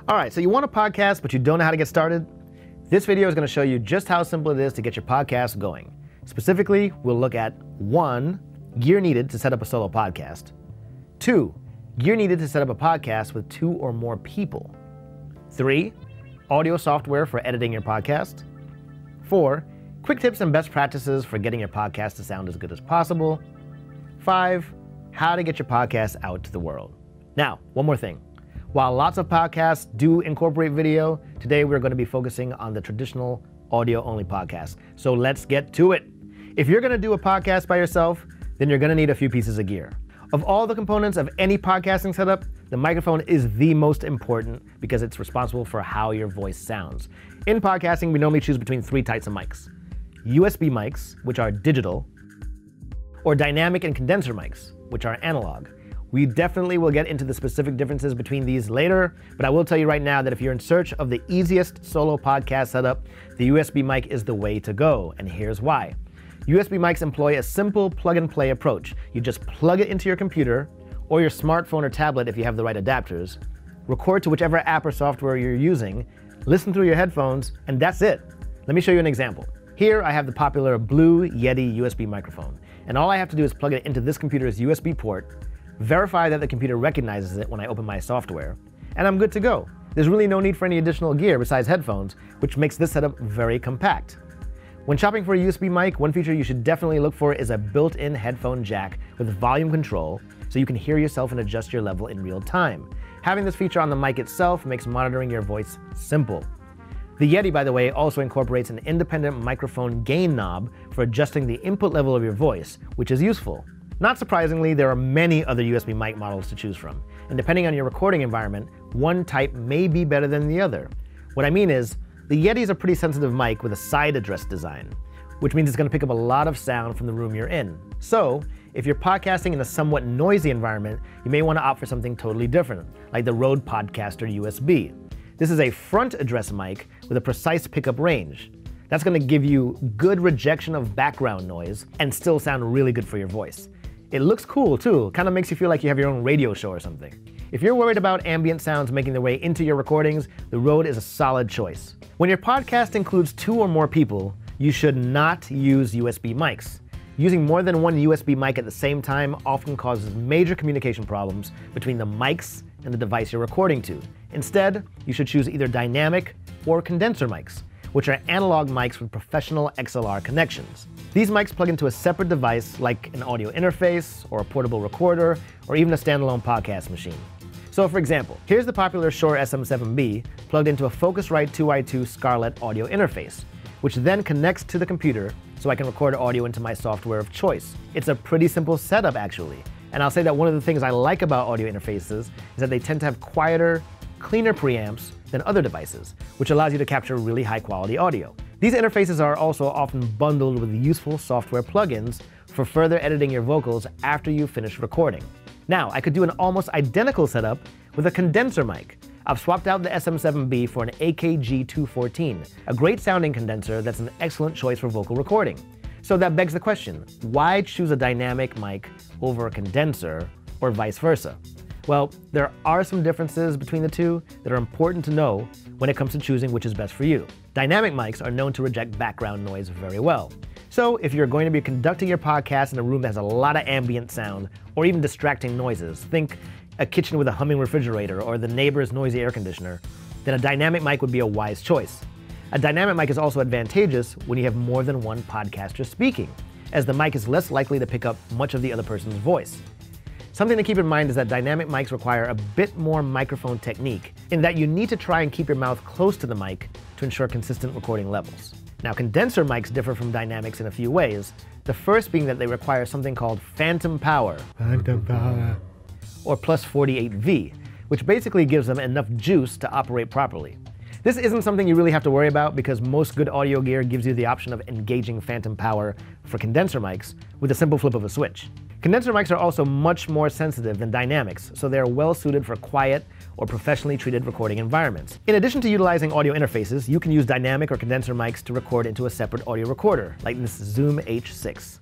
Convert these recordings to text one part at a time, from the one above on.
All right, so you want a podcast, but you don't know how to get started? This video is going to show you just how simple it is to get your podcast going. Specifically, we'll look at 1, gear needed to set up a solo podcast. 2, gear needed to set up a podcast with 2 or more people. 3, audio software for editing your podcast. 4, quick tips and best practices for getting your podcast to sound as good as possible. 5, how to get your podcast out to the world. Now, one more thing. While lots of podcasts do incorporate video, today we're going to be focusing on the traditional audio-only podcast. So let's get to it. If you're going to do a podcast by yourself, then you're going to need a few pieces of gear. Of all the components of any podcasting setup, the microphone is the most important because it's responsible for how your voice sounds. In podcasting, we normally choose between 3 types of mics. USB mics, which are digital, or dynamic and condenser mics, which are analog. We definitely will get into the specific differences between these later, but I will tell you right now that if you're in search of the easiest solo podcast setup, the USB mic is the way to go, and here's why. USB mics employ a simple plug-and-play approach. You just plug it into your computer, or your smartphone or tablet if you have the right adapters, record to whichever app or software you're using, listen through your headphones, and that's it. Let me show you an example. Here I have the popular Blue Yeti USB microphone, and all I have to do is plug it into this computer's USB port, verify that the computer recognizes it when I open my software, and I'm good to go. There's really no need for any additional gear besides headphones, which makes this setup very compact. When shopping for a USB mic, one feature you should definitely look for is a built-in headphone jack with volume control so you can hear yourself and adjust your level in real time. Having this feature on the mic itself makes monitoring your voice simple. The Yeti, by the way, also incorporates an independent microphone gain knob for adjusting the input level of your voice, which is useful. Not surprisingly, there are many other USB mic models to choose from, and depending on your recording environment, one type may be better than the other. What I mean is, the Yeti is a pretty sensitive mic with a side address design, which means it's going to pick up a lot of sound from the room you're in. So, if you're podcasting in a somewhat noisy environment, you may want to opt for something totally different, like the Rode Podcaster USB. This is a front address mic with a precise pickup range. That's going to give you good rejection of background noise and still sound really good for your voice. It looks cool too, kind of makes you feel like you have your own radio show or something. If you're worried about ambient sounds making their way into your recordings, the Rode is a solid choice. When your podcast includes 2 or more people, you should not use USB mics. Using more than one USB mic at the same time often causes major communication problems between the mics and the device you're recording to. Instead, you should choose either dynamic or condenser mics, which are analog mics with professional XLR connections. These mics plug into a separate device like an audio interface or a portable recorder or even a standalone podcast machine. So for example, here's the popular Shure SM7B plugged into a Focusrite 2i2 Scarlett audio interface, which then connects to the computer so I can record audio into my software of choice. It's a pretty simple setup actually, and I'll say that one of the things I like about audio interfaces is that they tend to have quieter, cleaner preamps than other devices, which allows you to capture really high quality audio. These interfaces are also often bundled with useful software plugins for further editing your vocals after you've finished recording. Now, I could do an almost identical setup with a condenser mic. I've swapped out the SM7B for an AKG 214, a great sounding condenser that's an excellent choice for vocal recording. So that begs the question, why choose a dynamic mic over a condenser or vice versa? Well, there are some differences between the two that are important to know when it comes to choosing which is best for you. Dynamic mics are known to reject background noise very well. So if you're going to be conducting your podcast in a room that has a lot of ambient sound or even distracting noises, think a kitchen with a humming refrigerator or the neighbor's noisy air conditioner, then a dynamic mic would be a wise choice. A dynamic mic is also advantageous when you have more than one podcaster speaking, as the mic is less likely to pick up much of the other person's voice. Something to keep in mind is that dynamic mics require a bit more microphone technique, in that you need to try and keep your mouth close to the mic to ensure consistent recording levels. Now, condenser mics differ from dynamics in a few ways, the first being that they require something called phantom power, or plus 48V, which basically gives them enough juice to operate properly. This isn't something you really have to worry about because most good audio gear gives you the option of engaging phantom power for condenser mics with a simple flip of a switch. Condenser mics are also much more sensitive than dynamics, so they are well suited for quiet or professionally treated recording environments. In addition to utilizing audio interfaces, you can use dynamic or condenser mics to record into a separate audio recorder, like this Zoom H6.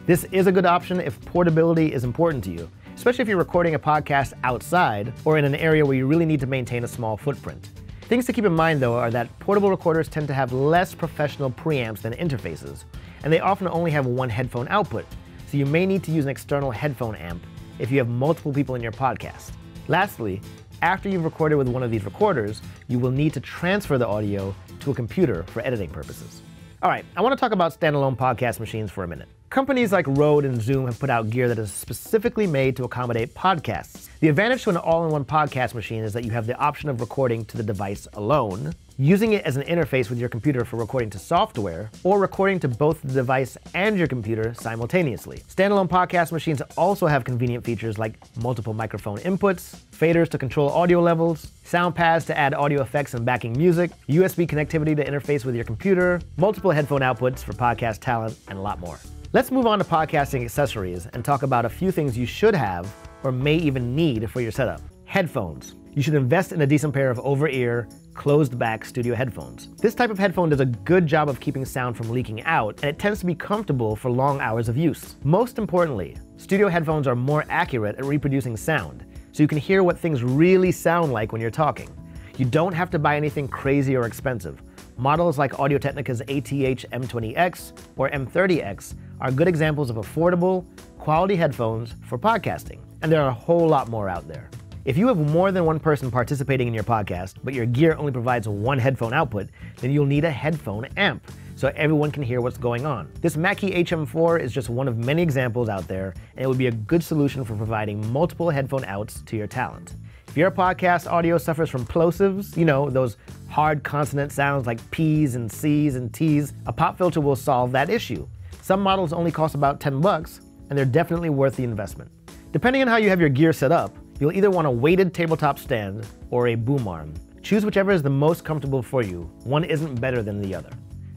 This is a good option if portability is important to you, especially if you're recording a podcast outside or in an area where you really need to maintain a small footprint. Things to keep in mind, though, are that portable recorders tend to have less professional preamps than interfaces, and they often only have one headphone output, so you may need to use an external headphone amp if you have multiple people in your podcast. Lastly, after you've recorded with one of these recorders, you will need to transfer the audio to a computer for editing purposes. All right, I want to talk about standalone podcast machines for a minute. Companies like Rode and Zoom have put out gear that is specifically made to accommodate podcasts. The advantage to an all-in-one podcast machine is that you have the option of recording to the device alone, using it as an interface with your computer for recording to software, or recording to both the device and your computer simultaneously. Standalone podcast machines also have convenient features like multiple microphone inputs, faders to control audio levels, sound pads to add audio effects and backing music, USB connectivity to interface with your computer, multiple headphone outputs for podcast talent, and a lot more. Let's move on to podcasting accessories and talk about a few things you should have or may even need for your setup. Headphones. You should invest in a decent pair of over-ear, closed-back studio headphones. This type of headphone does a good job of keeping sound from leaking out, and it tends to be comfortable for long hours of use. Most importantly, studio headphones are more accurate at reproducing sound, so you can hear what things really sound like when you're talking. You don't have to buy anything crazy or expensive. Models like Audio-Technica's ATH M20X or M30X are good examples of affordable, quality headphones for podcasting, and there are a whole lot more out there. If you have more than one person participating in your podcast, but your gear only provides one headphone output, then you'll need a headphone amp, so everyone can hear what's going on. This Mackie HM4 is just one of many examples out there, and it would be a good solution for providing multiple headphone outs to your talent. If your podcast audio suffers from plosives, those hard consonant sounds like P's and C's and T's, a pop filter will solve that issue. Some models only cost about $10, and they're definitely worth the investment. Depending on how you have your gear set up, you'll either want a weighted tabletop stand or a boom arm. Choose whichever is the most comfortable for you. One isn't better than the other.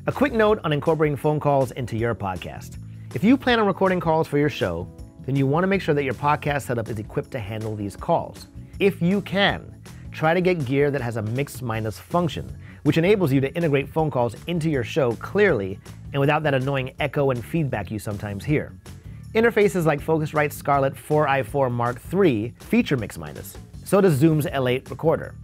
A quick note on incorporating phone calls into your podcast. If you plan on recording calls for your show, then you want to make sure that your podcast setup is equipped to handle these calls. If you can, try to get gear that has a mix-minus function, which enables you to integrate phone calls into your show clearly and without that annoying echo and feedback you sometimes hear. Interfaces like Focusrite's Scarlett 4i4 Mark III feature mix-minus. So does Zoom's L8 recorder.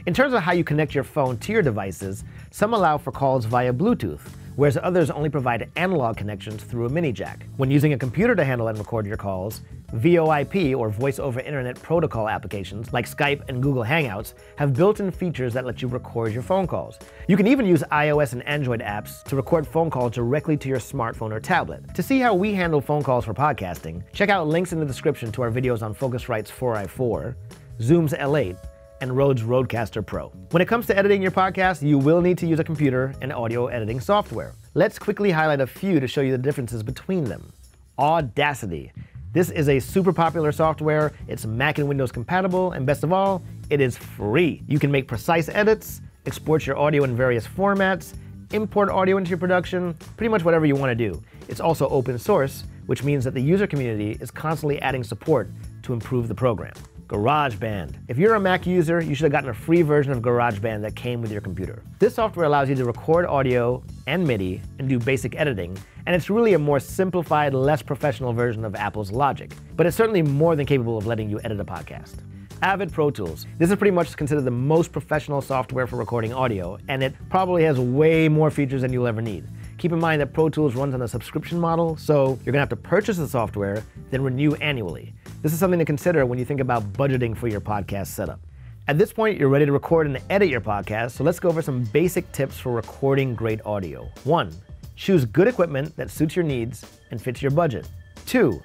In terms of how you connect your phone to your devices, some allow for calls via Bluetooth, whereas others only provide analog connections through a mini jack. When using a computer to handle and record your calls, VoIP or Voice over Internet Protocol applications like Skype and Google Hangouts have built-in features that let you record your phone calls. You can even use iOS and Android apps to record phone calls directly to your smartphone or tablet. To see how we handle phone calls for podcasting, check out links in the description to our videos on Focusrite's 4i4, Zoom's L8, and Rode's Rodecaster Pro. When it comes to editing your podcast, you will need to use a computer and audio editing software. Let's quickly highlight a few to show you the differences between them. Audacity. This is a super popular software, it's Mac and Windows compatible, and best of all, it is free. You can make precise edits, export your audio in various formats, import audio into your production, pretty much whatever you want to do. It's also open source, which means that the user community is constantly adding support to improve the program. GarageBand. If you're a Mac user, you should have gotten a free version of GarageBand that came with your computer. This software allows you to record audio and MIDI and do basic editing, and it's really a more simplified, less professional version of Apple's Logic, but it's certainly more than capable of letting you edit a podcast. Avid Pro Tools. This is pretty much considered the most professional software for recording audio, and it probably has way more features than you'll ever need. Keep in mind that Pro Tools runs on a subscription model, so you're gonna have to purchase the software, then renew annually. This is something to consider when you think about budgeting for your podcast setup. At this point, you're ready to record and edit your podcast, so let's go over some basic tips for recording great audio. 1. Choose good equipment that suits your needs and fits your budget. 2.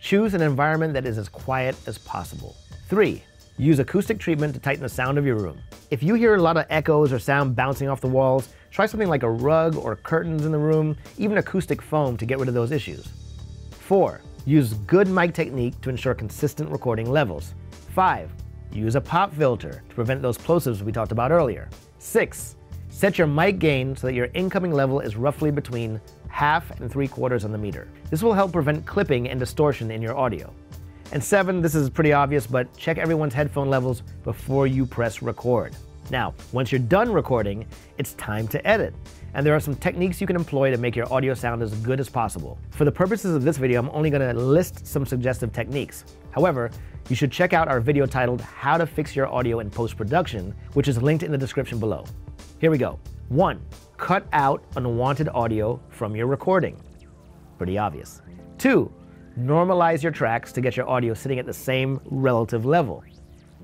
Choose an environment that is as quiet as possible. 3. Use acoustic treatment to tighten the sound of your room. If you hear a lot of echoes or sound bouncing off the walls, try something like a rug or curtains in the room, even acoustic foam to get rid of those issues. 4. Use good mic technique to ensure consistent recording levels. 5. Use a pop filter to prevent those plosives we talked about earlier. 6. Set your mic gain so that your incoming level is roughly between 1/2 and 3/4 on the meter. This will help prevent clipping and distortion in your audio. And 7, this is pretty obvious, but check everyone's headphone levels before you press record. Now, once you're done recording, it's time to edit. And there are some techniques you can employ to make your audio sound as good as possible. For the purposes of this video, I'm only going to list some suggestive techniques. However, you should check out our video titled How to Fix Your Audio in Post-Production, which is linked in the description below. Here we go. 1. Cut out unwanted audio from your recording. Pretty obvious. 2. Normalize your tracks to get your audio sitting at the same relative level.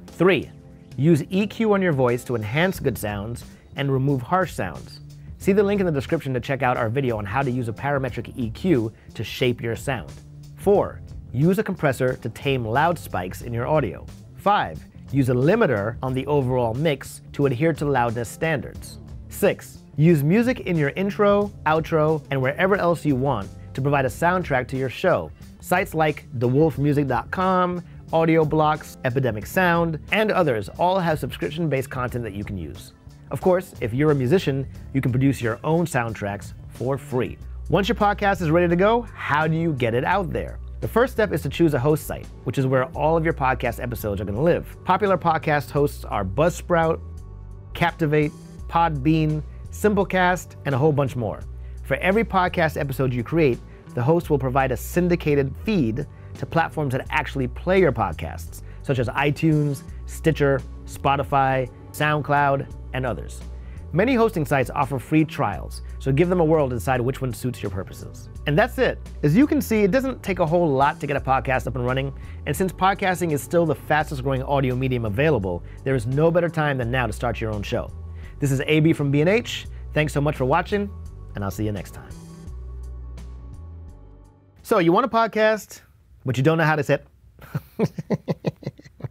3. Use EQ on your voice to enhance good sounds and remove harsh sounds. See the link in the description to check out our video on how to use a parametric EQ to shape your sound. 4. Use a compressor to tame loud spikes in your audio. 5. Use a limiter on the overall mix to adhere to loudness standards. 6. Use music in your intro, outro, and wherever else you want to provide a soundtrack to your show. Sites like thewolfmusic.com, Audio Blocks, Epidemic Sound, and others all have subscription-based content that you can use. Of course, if you're a musician, you can produce your own soundtracks for free. Once your podcast is ready to go, how do you get it out there? The first step is to choose a host site, which is where all of your podcast episodes are going to live. Popular podcast hosts are Buzzsprout, Captivate, Podbean, Simplecast, and a whole bunch more. For every podcast episode you create, the host will provide a syndicated feed to platforms that actually play your podcasts, such as iTunes, Stitcher, Spotify, SoundCloud, and others. Many hosting sites offer free trials, so give them a whirl to decide which one suits your purposes. And that's it. As you can see, it doesn't take a whole lot to get a podcast up and running, and since podcasting is still the fastest growing audio medium available, there is no better time than now to start your own show. This is AB from B&H. Thanks so much for watching, and I'll see you next time. So you want a podcast, but you don't know how to set.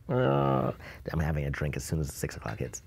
I'm having a drink as soon as 6 o'clock hits.